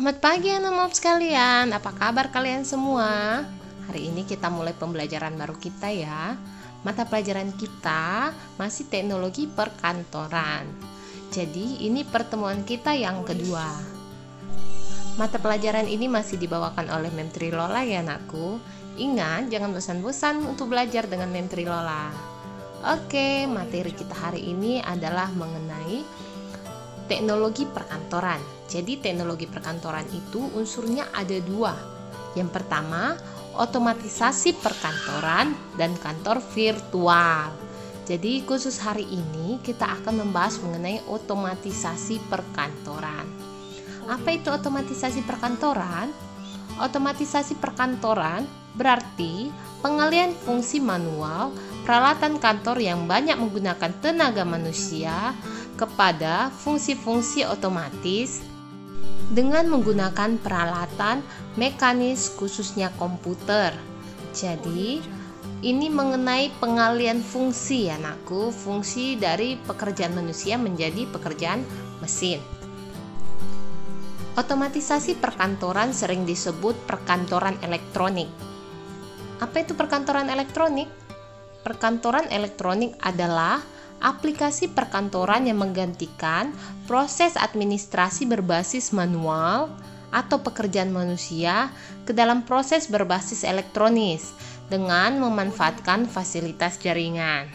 Selamat pagi anak-anak sekalian, apa kabar kalian semua? Hari ini kita mulai pembelajaran baru kita ya. Mata pelajaran kita masih teknologi perkantoran. Jadi ini pertemuan kita yang kedua. Mata pelajaran ini masih dibawakan oleh Mem Trilola ya anakku. Ingat, jangan bosan-bosan untuk belajar dengan Mem Trilola. Oke, materi kita hari ini adalah mengenai teknologi perkantoran. Jadi teknologi perkantoran itu unsurnya ada dua. Yang pertama, otomatisasi perkantoran dan kantor virtual. Jadi khusus hari ini kita akan membahas mengenai otomatisasi perkantoran. Apa itu otomatisasi perkantoran? Otomatisasi perkantoran berarti pengalihan fungsi manual peralatan kantor yang banyak menggunakan tenaga manusia kepada fungsi-fungsi otomatis dengan menggunakan peralatan mekanis khususnya komputer. Jadi ini mengenai pengalihan fungsi ya anakku, fungsi dari pekerjaan manusia menjadi pekerjaan mesin. Otomatisasi perkantoran sering disebut perkantoran elektronik. Apa itu perkantoran elektronik? Perkantoran elektronik adalah aplikasi perkantoran yang menggantikan proses administrasi berbasis manual atau pekerjaan manusia ke dalam proses berbasis elektronis dengan memanfaatkan fasilitas jaringan.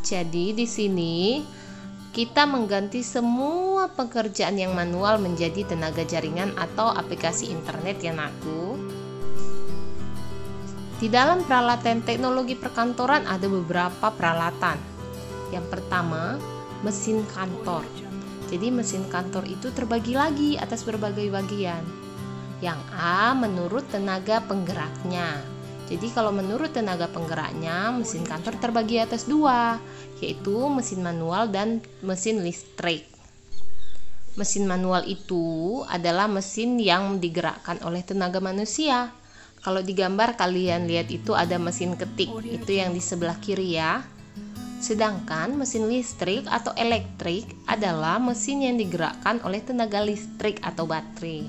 Jadi di sini kita mengganti semua pekerjaan yang manual menjadi tenaga jaringan atau aplikasi internet ya anakku. Di dalam peralatan teknologi perkantoran ada beberapa peralatan. Yang pertama, mesin kantor. Jadi mesin kantor itu terbagi lagi atas berbagai bagian. Yang A menurut tenaga penggeraknya. Jadi kalau menurut tenaga penggeraknya, mesin kantor terbagi atas dua, yaitu mesin manual dan mesin listrik. Mesin manual itu adalah mesin yang digerakkan oleh tenaga manusia. Kalau di gambar kalian lihat itu ada mesin ketik, itu yang di sebelah kiri ya. Sedangkan mesin listrik atau elektrik adalah mesin yang digerakkan oleh tenaga listrik atau baterai.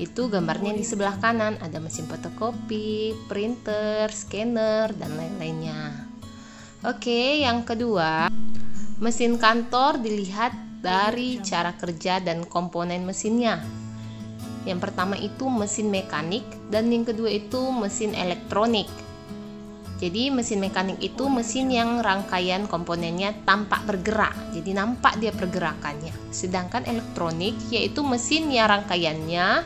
Itu gambarnya di sebelah kanan, ada mesin fotokopi, printer, scanner, dan lain-lainnya. Oke, yang kedua, mesin kantor dilihat dari cara kerja dan komponen mesinnya. Yang pertama itu mesin mekanik dan yang kedua itu mesin elektronik. Jadi mesin mekanik itu mesin yang rangkaian komponennya tampak bergerak, jadi nampak dia pergerakannya. Sedangkan elektronik yaitu mesin yang rangkaiannya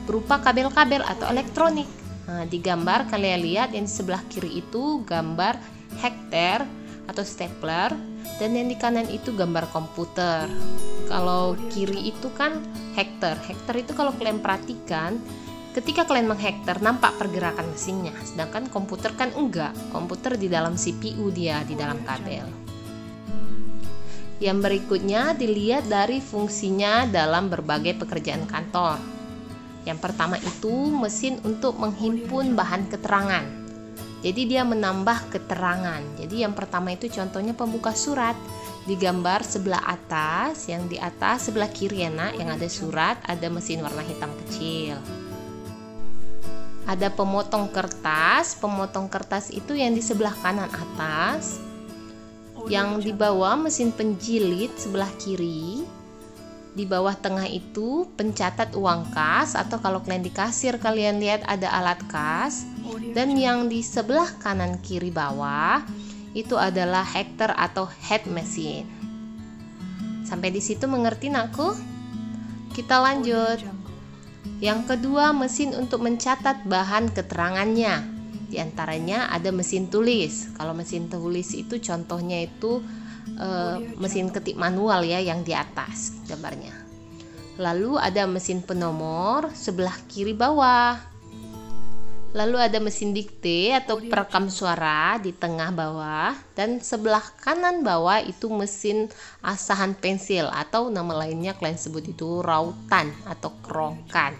berupa kabel-kabel atau elektronik. Nah, di gambar kalian lihat yang di sebelah kiri itu gambar hektar atau stapler dan yang di kanan itu gambar komputer. Kalau kiri itu kan hektar. Hektar itu kalau kalian perhatikan, ketika kalian menghektar nampak pergerakan mesinnya, sedangkan komputer kan enggak. Komputer di dalam CPU dia, di dalam kabel. Yang berikutnya dilihat dari fungsinya dalam berbagai pekerjaan kantor. Yang pertama itu mesin untuk menghimpun bahan keterangan. Jadi dia menambah keterangan. Jadi yang pertama itu contohnya pembuka surat. Di gambar sebelah atas, yang di atas sebelah kiri ya nak, yang ada surat, ada mesin warna hitam kecil. Ada pemotong kertas itu yang di sebelah kanan atas. Yang di bawah mesin penjilid sebelah kiri. Di bawah tengah itu pencatat uang kas, atau kalau kalian di kasir kalian lihat ada alat kas. Dan yang di sebelah kanan kiri bawah itu adalah hektar atau head machine. Sampai di situ mengerti nakku? Kita lanjut. Yang kedua, mesin untuk mencatat bahan keterangannya. Di antaranya ada mesin tulis. Kalau mesin tulis itu contohnya itu mesin ketik manual ya, yang di atas gambarnya. Lalu ada mesin penomor sebelah kiri bawah. Lalu ada mesin dikte atau perekam suara di tengah bawah, dan sebelah kanan bawah itu mesin asahan pensil atau nama lainnya kalian sebut itu rautan atau kerongkan.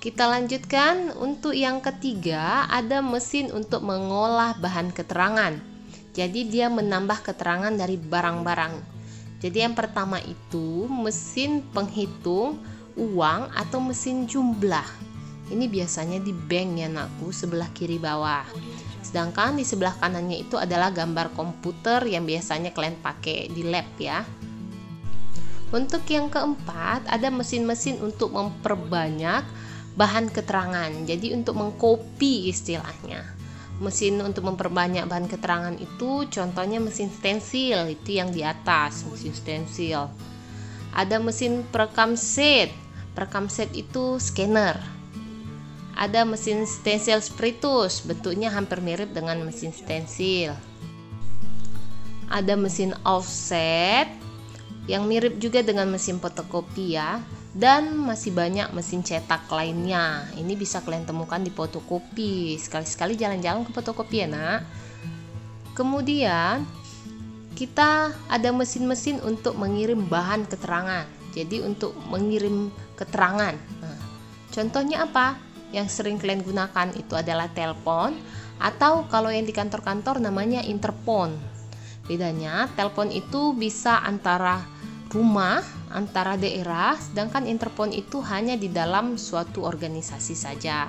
Kita lanjutkan, untuk yang ketiga ada mesin untuk mengolah bahan keterangan. Jadi dia menambah keterangan dari barang-barang. Jadi yang pertama itu mesin penghitung uang atau mesin jumlah. Ini biasanya di bank ya nakku, sebelah kiri bawah. Sedangkan di sebelah kanannya itu adalah gambar komputer yang biasanya kalian pakai di lab ya. Untuk yang keempat, ada mesin-mesin untuk memperbanyak bahan keterangan. Jadi untuk mengcopy istilahnya. Mesin untuk memperbanyak bahan keterangan itu contohnya mesin stensil, itu yang di atas, mesin stensil. Ada mesin perekam set. Perekam set itu scanner. Ada mesin stensil spiritus, bentuknya hampir mirip dengan mesin stensil. Ada mesin offset yang mirip juga dengan mesin fotokopi ya. Dan masih banyak mesin cetak lainnya. Ini bisa kalian temukan di fotokopi. Sekali-sekali jalan-jalan ke fotokopi ya nak. Kemudian kita ada mesin-mesin untuk mengirim bahan keterangan. Jadi untuk mengirim keterangan. Nah, contohnya apa? Yang sering kalian gunakan itu adalah telepon, atau kalau yang di kantor-kantor namanya interphone. Bedanya telepon itu bisa antara rumah, antara daerah, sedangkan interphone itu hanya di dalam suatu organisasi saja.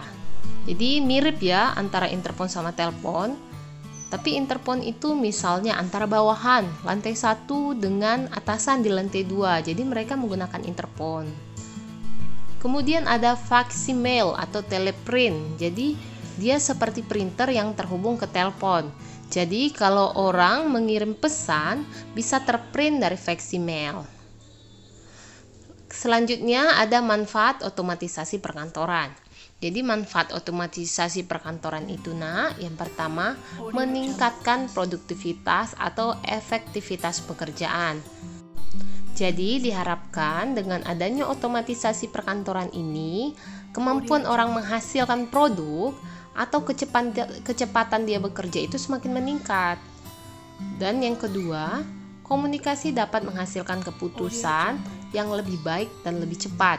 Jadi mirip ya antara interphone sama telepon. Tapi interphone itu misalnya antara bawahan lantai 1 dengan atasan di lantai 2. Jadi mereka menggunakan interphone. Kemudian ada facsimiles atau teleprint. Jadi dia seperti printer yang terhubung ke telepon. Jadi kalau orang mengirim pesan bisa terprint dari faksimil. Selanjutnya ada manfaat otomatisasi perkantoran. Jadi manfaat otomatisasi perkantoran itu yang pertama meningkatkan produktivitas atau efektivitas pekerjaan. Jadi diharapkan dengan adanya otomatisasi perkantoran ini, kemampuan orang menghasilkan produk atau kecepatan dia bekerja itu semakin meningkat. Dan yang kedua, komunikasi dapat menghasilkan keputusan yang lebih baik dan lebih cepat.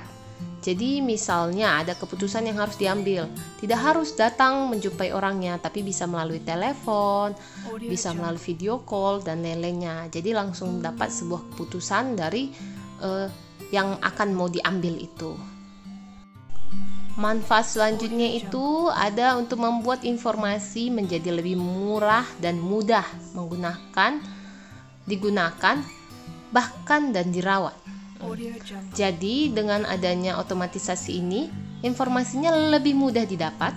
Jadi misalnya ada keputusan yang harus diambil, tidak harus datang menjumpai orangnya, tapi bisa melalui telepon, bisa melalui video call dan lain-lainnya. Jadi langsung dapat sebuah keputusan dari yang akan mau diambil itu. Manfaat selanjutnya itu ada untuk membuat informasi menjadi lebih murah dan mudah digunakan, bahkan dan dirawat. Jadi dengan adanya otomatisasi ini, informasinya lebih mudah didapat,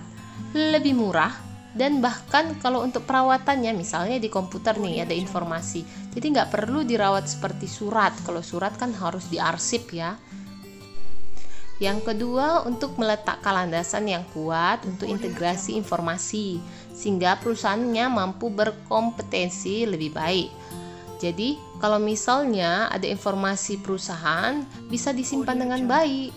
lebih murah, dan bahkan kalau untuk perawatannya, misalnya di komputer nih ada informasi, jadi nggak perlu dirawat seperti surat. Kalau surat kan harus diarsip ya. Yang kedua, untuk meletakkan landasan yang kuat untuk integrasi informasi sehingga perusahaannya mampu berkompetensi lebih baik. Jadi, kalau misalnya ada informasi perusahaan bisa disimpan dengan baik.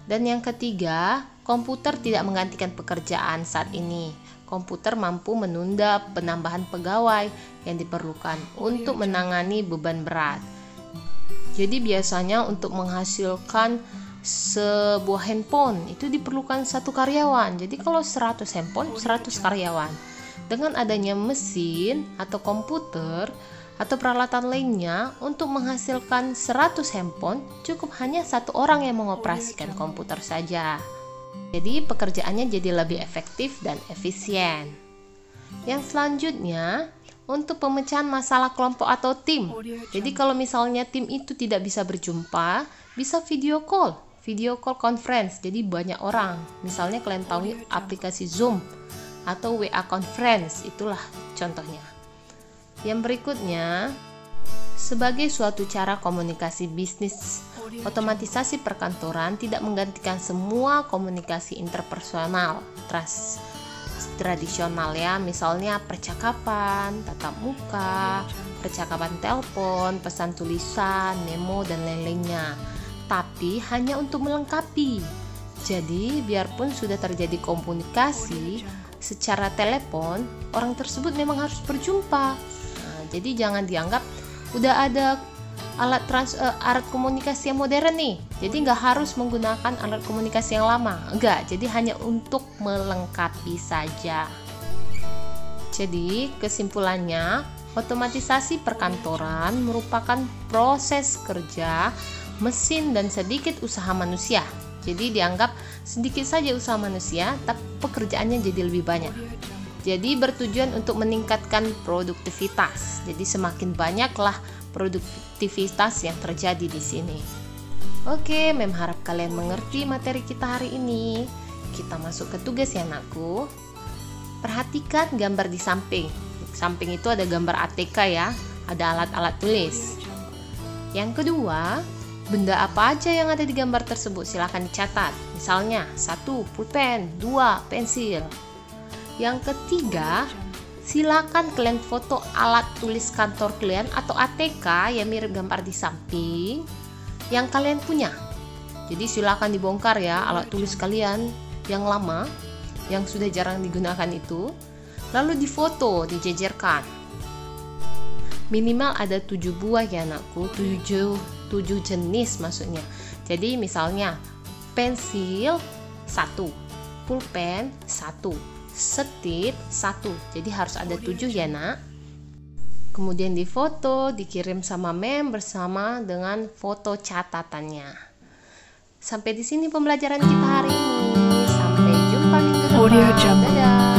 Dan yang ketiga, komputer tidak menggantikan pekerjaan saat ini. Komputer mampu menunda penambahan pegawai yang diperlukan untuk menangani beban berat. Jadi biasanya untuk menghasilkan sebuah handphone itu diperlukan 1 karyawan. Jadi kalau 100 handphone, 100 karyawan. Dengan adanya mesin atau komputer atau peralatan lainnya untuk menghasilkan 100 handphone, cukup hanya 1 orang yang mengoperasikan komputer saja. Jadi pekerjaannya jadi lebih efektif dan efisien. Yang selanjutnya, untuk pemecahan masalah kelompok atau tim. Jadi kalau misalnya tim itu tidak bisa berjumpa, bisa video call conference. Jadi banyak orang. Misalnya kalian tahu aplikasi Zoom atau WA conference, itulah contohnya. Yang berikutnya, sebagai suatu cara komunikasi bisnis, otomatisasi perkantoran tidak menggantikan semua komunikasi interpersonal tradisional ya, misalnya percakapan tatap muka, percakapan telepon, pesan tulisan, memo dan lain-lainnya, tapi hanya untuk melengkapi. Jadi biarpun sudah terjadi komunikasi secara telepon, orang tersebut memang harus berjumpa. Jadi jangan dianggap udah ada alat komunikasi yang modern nih, jadi nggak harus menggunakan alat komunikasi yang lama. Enggak, jadi hanya untuk melengkapi saja. Jadi kesimpulannya, otomatisasi perkantoran merupakan proses kerja mesin dan sedikit usaha manusia. Jadi dianggap sedikit saja usaha manusia, tapi pekerjaannya jadi lebih banyak. Jadi bertujuan untuk meningkatkan produktivitas. Jadi semakin banyaklah produktivitas yang terjadi di sini. Oke, Mem harap kalian mengerti materi kita hari ini. Kita masuk ke tugas ya anakku. Perhatikan gambar di samping. Di samping itu ada gambar ATK ya, ada alat-alat tulis. Yang kedua, benda apa aja yang ada di gambar tersebut silakan dicatat. Misalnya 1 pulpen, 2 pensil. Yang ketiga, silakan kalian foto alat tulis kantor kalian atau ATK yang mirip gambar di samping yang kalian punya. Jadi silakan dibongkar ya alat tulis kalian yang lama, yang sudah jarang digunakan itu, lalu difoto, dijejerkan. Minimal ada 7 buah ya anakku, 7 jenis maksudnya. Jadi misalnya pensil 1, pulpen 1, setip 1. Jadi harus ada 7 ya nak. Kemudian difoto, dikirim sama Mem bersama dengan foto catatannya. Sampai di sini pembelajaran kita hari ini. Sampai jumpa minggu depan. Dadah.